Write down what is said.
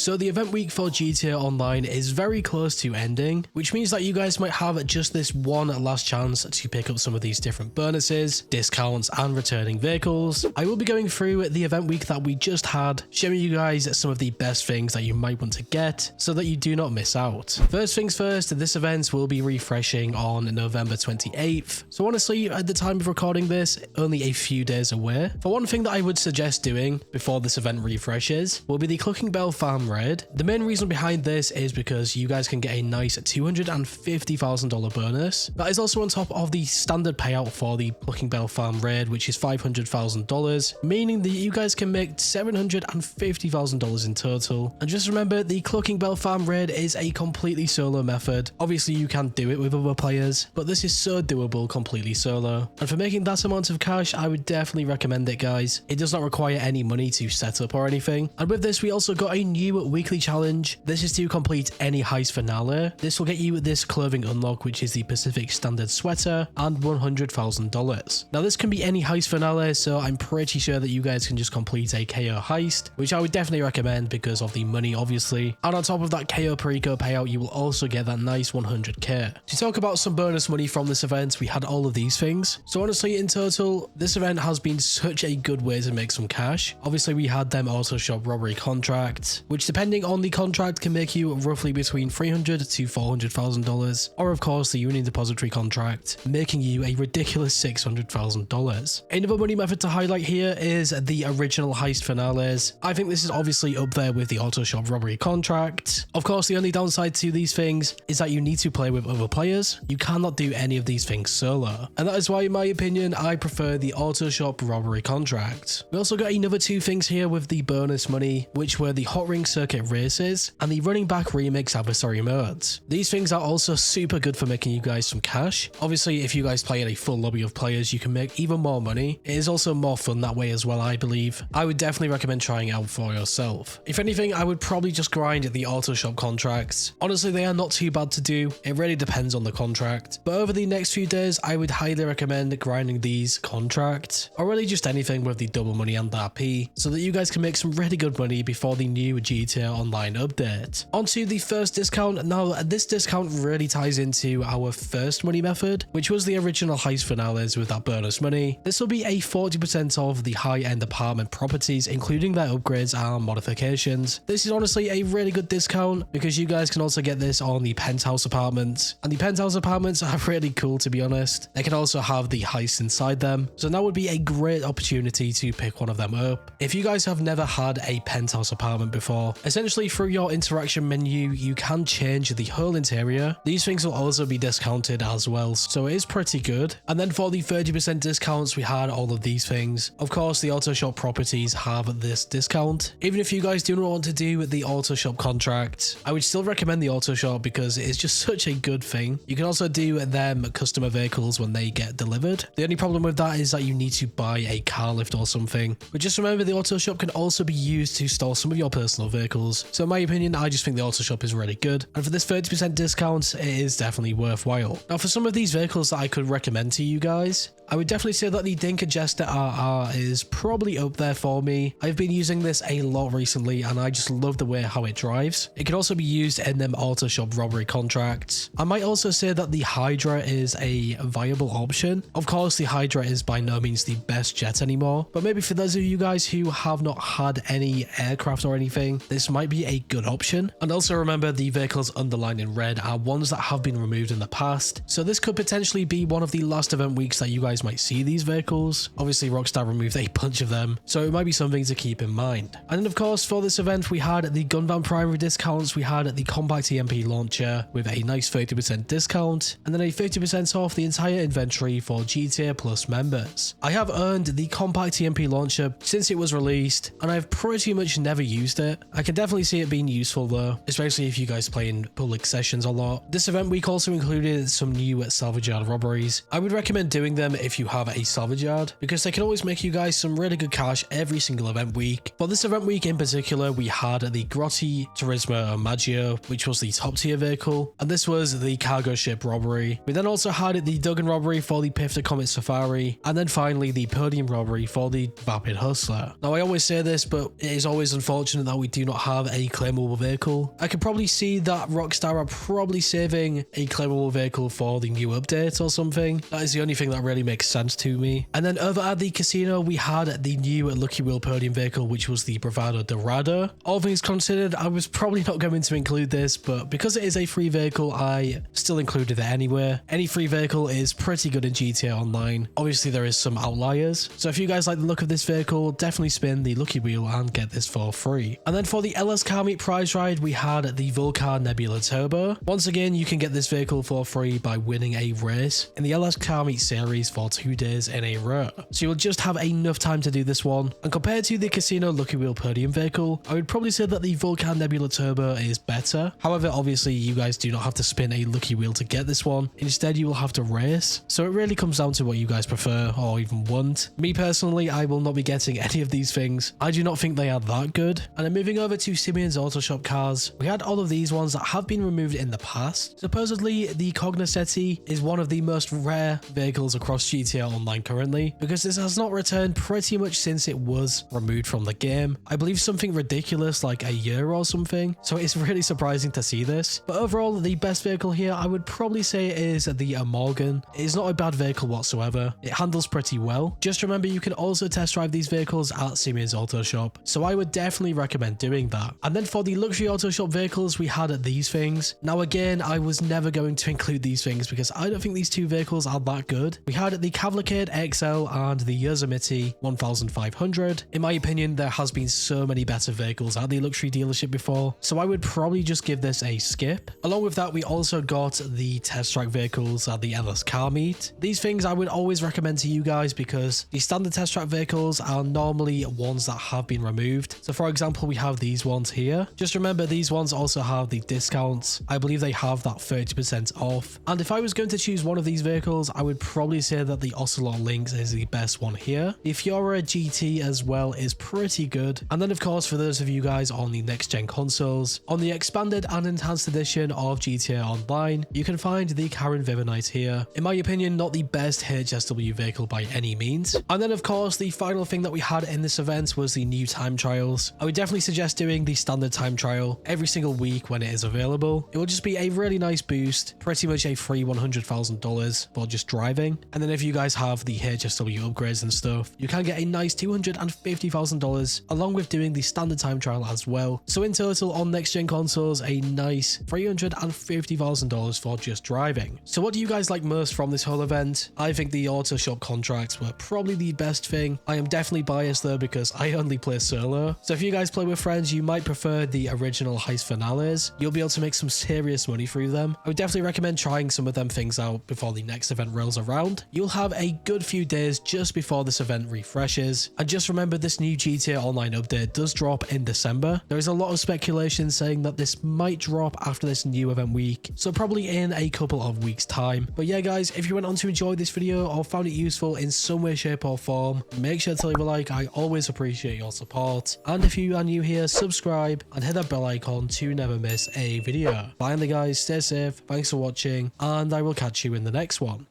So the event week for GTA Online is very close to ending, which means that you guys might have just this one last chance to pick up some of these different bonuses, discounts, and returning vehicles. I will be going through the event week that we just had, showing you guys some of the best things that you might want to get so that you do not miss out. First things first, this event will be refreshing on November 28th. So honestly, at the time of recording this, only a few days away. For one thing that I would suggest doing before this event refreshes will be the Clucking Bell Farm Raid. The main reason behind this is because you guys can get a nice $250,000 bonus. That is also on top of the standard payout for the Clucking Bell Farm Raid, which is $500,000, meaning that you guys can make $750,000 in total. And just remember, the Clucking Bell Farm Raid is a completely solo method. Obviously, you can do it with other players, but this is so doable completely solo. And for making that amount of cash, I would definitely recommend it, guys. It does not require any money to set up or anything. And with this, we also got a new weekly challenge. This is to complete any heist finale. This will get you this clothing unlock, which is the Pacific Standard sweater, and $100,000. Now, this can be any heist finale, so I'm pretty sure that you guys can just complete a KO heist, which I would definitely recommend because of the money, obviously. And on top of that KO Perico payout, you will also get that nice 100k. To talk about some bonus money from this event, we had all of these things. So honestly, in total, this event has been such a good way to make some cash. Obviously, we had them Autoshop robbery contracts, which depending on the contract can make you roughly between $300,000 to $400,000, or of course the Union Depository contract, making you a ridiculous $600,000. Another money method to highlight here is the original heist finales. I think this is obviously up there with the Autoshop robbery contract. Of course, the only downside to these things is that you need to play with other players. You cannot do any of these things solo, and that is why, in my opinion, I prefer the Autoshop robbery contract. We also got another two things here with the bonus money, which were the Hot Ring Circuit races and the Running Back Remix adversary modes. These things are also super good for making you guys some cash. Obviously, if you guys play in a full lobby of players, you can make even more money. It is also more fun that way as well, I believe. I would definitely recommend trying it out for yourself. If anything, I would probably just grind the Autoshop contracts. Honestly, they are not too bad to do. It really depends on the contract. But over the next few days, I would highly recommend grinding these contracts, or really just anything with the double money and RP, so that you guys can make some really good money before the new GTA Online update. Onto the first discount. Now, this discount really ties into our first money method, which was the original heist finales with that bonus money. This will be a 40% off the high-end apartment properties, including their upgrades and modifications. This is honestly a really good discount because you guys can also get this on the penthouse apartments, and the penthouse apartments are really cool, to be honest. They can also have the heist inside them, so that would be a great opportunity to pick one of them up. If you guys have never had a penthouse apartment before, essentially through your interaction menu, you can change the whole interior. These things will also be discounted as well, so it is pretty good. And then for the 30% discounts, we had all of these things. Of course, the Autoshop properties have this discount. Even if you guys do not want to do the Autoshop contract, I would still recommend the Autoshop because it is just such a good thing. You can also do them customer vehicles when they get delivered. The only problem with that is that you need to buy a car lift or something. But just remember, the Autoshop can also be used to store some of your personal vehicles. So in my opinion, I just think the Autoshop is really good. And for this 30% discount, it is definitely worthwhile. Now, for some of these vehicles that I could recommend to you guys, I would definitely say that the Dinka Jester RR is probably up there for me. I've been using this a lot recently and I just love the way how it drives. It can also be used in them Autoshop robbery contracts. I might also say that the Hydra is a viable option. Of course, the Hydra is by no means the best jet anymore, but maybe for those of you guys who have not had any aircraft or anything, this might be a good option. And also remember, the vehicles underlined in red are ones that have been removed in the past, so this could potentially be one of the last event weeks that you guys might see these vehicles. Obviously, Rockstar removed a bunch of them, so it might be something to keep in mind. And then of course, for this event, we had the Gun Van primary discounts, we had the Compact EMP launcher with a nice 30% discount, and then a 50% off the entire inventory for GTA Plus members. I have earned the Compact EMP launcher since it was released, and I've pretty much never used it. I can definitely see it being useful though, especially if you guys play in public sessions a lot. This event week also included some new Salvage robberies. I would recommend doing them if you have a salvage yard, because they can always make you guys some really good cash every single event week. For this event week in particular, we had the Grotti Turismo Maggio, which was the top tier vehicle, and this was the cargo ship robbery. We then also had the Duggan robbery for the Pifter Comet Safari, and then finally the Podium robbery for the Vapid Hustler. Now I always say this, but it is always unfortunate that we do not have a claimable vehicle. I could probably see that Rockstar are probably saving a claimable vehicle for the new update or something. That is the only thing that really makes sense to me. And then over at the casino, we had the new Lucky Wheel Podium vehicle, which was the Bravado Dorado. All things considered, I was probably not going to include this, but because it is a free vehicle, I still included it anyway. Any free vehicle is pretty good in GTA Online. Obviously, there is some outliers. So if you guys like the look of this vehicle, definitely spin the Lucky Wheel and get this for free. And then for the LS Car Meet prize ride, we had the Vulcan Nebula Turbo. Once again, you can get this vehicle for free by winning a race in the LS Car Meet series for 2 days in a row. So you'll just have enough time to do this one. And compared to the Casino Lucky Wheel Podium vehicle, I would probably say that the Vulcan Nebula Turbo is better. However, obviously you guys do not have to spin a Lucky Wheel to get this one. Instead, you will have to race. So it really comes down to what you guys prefer or even want. Me personally, I will not be getting any of these things. I do not think they are that good. And then moving over to Simeone's Autoshop cars, we had all of these ones that have been removed in the past. Supposedly, the Cognoscenti is one of the most rare vehicles across GTA Online currently, because this has not returned pretty much since it was removed from the game. I believe something ridiculous like a year or something, so it's really surprising to see this. But overall, the best vehicle here I would probably say is the Morgan. It is not a bad vehicle whatsoever. It handles pretty well. Just remember, you can also test drive these vehicles at Simeone's Autoshop, so I would definitely recommend doing that. And then for the luxury Autoshop vehicles, we had these things. Now again, I was never going to include these things because I don't think these two vehicles are that good. We had the Cavalcade XL and the Yosemite 1500. In my opinion, there has been so many better vehicles at the luxury dealership before, so I would probably just give this a skip. Along with that, we also got the test track vehicles at the LS Car Meet. These things I would always recommend to you guys because the standard test track vehicles are normally ones that have been removed. So for example, we have these ones here. Just remember, these ones also have the discounts. I believe they have that 30% off. And if I was going to choose one of these vehicles, I would probably say that the Ocelot Lynx is the best one here. The Fiora GT as well is pretty good. And then of course, for those of you guys on the next gen consoles, on the expanded and enhanced edition of GTA Online, you can find the Karen Vivanite here. In my opinion, not the best HSW vehicle by any means. And then of course, the final thing that we had in this event was the new time trials. I would definitely suggest doing the standard time trial every single week when it is available. It will just be a really nice boost, pretty much a free $100,000 for just driving. And then if you guys have the HSW upgrades and stuff, you can get a nice $250,000 along with doing the standard time trial as well. So in total on next gen consoles, a nice $350,000 for just driving. So what do you guys like most from this whole event? I think the Autoshop contracts were probably the best thing. I am definitely biased though because I only play solo. So if you guys play with friends, you might prefer the original heist finales. You'll be able to make some serious money through them. I would definitely recommend trying some of them things out before the next event rolls around. You'll have a good few days just before this event refreshes. And just remember, this new GTA Online update does drop in December. There is a lot of speculation saying that this might drop after this new event week, so probably in a couple of weeks time. But yeah guys, if you went on to enjoy this video or found it useful in some way, shape or form, make sure to leave a like. I always appreciate your support. And if you are new here, subscribe and hit that bell icon to never miss a video. Finally guys, stay safe, thanks for watching, and I will catch you in the next one.